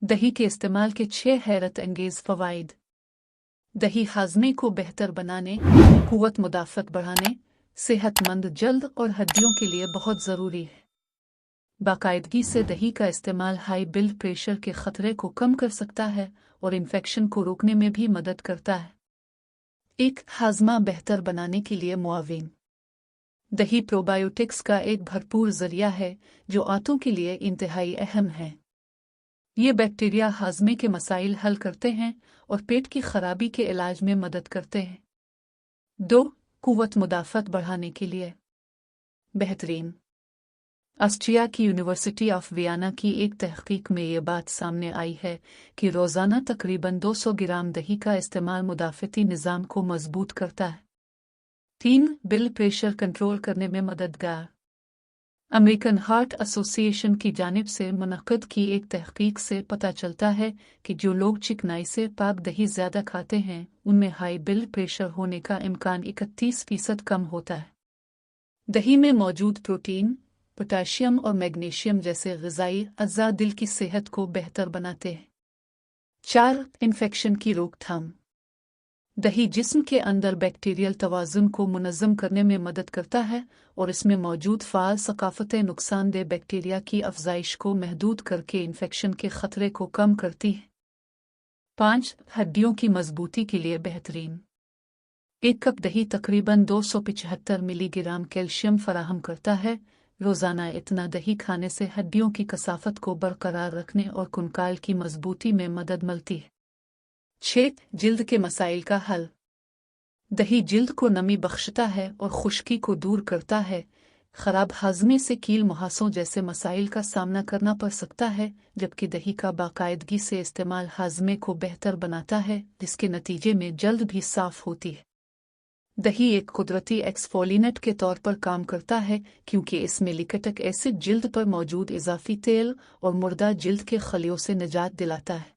दही के इस्तेमाल के 6 हैरत अंगेज फ़वाइद। दही हाजमे को बेहतर बनाने, कुव्वत मुदाफ़त बढ़ाने, सेहतमंद जल्द और हड्डियों के लिए बहुत ज़रूरी है। बाकायदगी से दही का इस्तेमाल हाई ब्लड प्रेशर के ख़तरे को कम कर सकता है और इन्फेक्शन को रोकने में भी मदद करता है। एक हाजमा बेहतर बनाने के लिए मुआविन। दही प्रोबायोटिक्स का एक भरपूर ज़रिया है जो आंतों के लिए इंतहाई अहम है। ये बैक्टीरिया हाजमे के मसाइल हल करते हैं और पेट की खराबी के इलाज में मदद करते हैं। 2. कुव्वत मुदाफ़त बढ़ाने के लिए बेहतरीन। ऑस्ट्रिया की यूनिवर्सिटी ऑफ वियना की एक तहकीक में ये बात सामने आई है कि रोज़ाना तकरीबन 200 ग्राम दही का इस्तेमाल मुदाफ़ती निज़ाम को मजबूत करता है। 3. ब्लड प्रेशर कंट्रोल करने में मददगार। अमेरिकन हार्ट एसोसिएशन की जानिब से मुनक़्क़द की एक तहकीक से पता चलता है कि जो लोग चिकनाई से पाक दही ज़्यादा खाते हैं उनमें हाई ब्लड प्रेशर होने का इम्कान 31% कम होता है। दही में मौजूद प्रोटीन, पोटाशियम और मैग्नीशियम जैसे ग़िज़ाई अज़्ज़ा दिल की सेहत को बेहतर बनाते हैं। 4. इन्फेक्शन की रोकथाम। दही जिस्म के अंदर बैक्टीरियल तवाज़ुन को मुनज़्ज़म करने में मदद करता है और इसमें मौजूद फ़ाल सकाफ़तें नुकसानदेह बैक्टीरिया की अफ़ज़ाइश को महदूद करके इन्फेक्शन के ख़तरे को कम करती हैं। 5. हड्डियों की मजबूती के लिए बेहतरीन। 1 कप दही तकरीबन 275 मिलीग्राम कैल्शियम फराहम करता है। रोज़ाना इतना दही खाने से हड्डियों की कसाफ़त को बरकरार रखने और कंकाल की मजबूती में मदद मिलती है। 6. जिल्द के मसाइल का हल। दही जिल्द को नमी बख्शता है और खुश्की को दूर करता है। खराब हाजमे से कील मुहासों जैसे मसाइल का सामना करना पड़ सकता है, जबकि दही का बाकायदगी से इस्तेमाल हाजमे को बेहतर बनाता है, जिसके नतीजे में जल्द भी साफ होती है। दही एक कुदरती एक्सफोलिनेट के तौर पर काम करता है क्योंकि इसमें लिकेटिक एसिड जिल्द पर मौजूद इजाफी तेल और मुर्दा जिल्द के खलियों से निजात दिलाता है।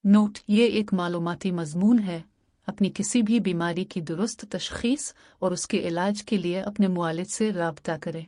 नोट: ये एक मालूमाती मज़मून है। अपनी किसी भी बीमारी की दुरुस्त तशख़ीस और उसके इलाज के लिए अपने मुआलिज से राब्ता करें।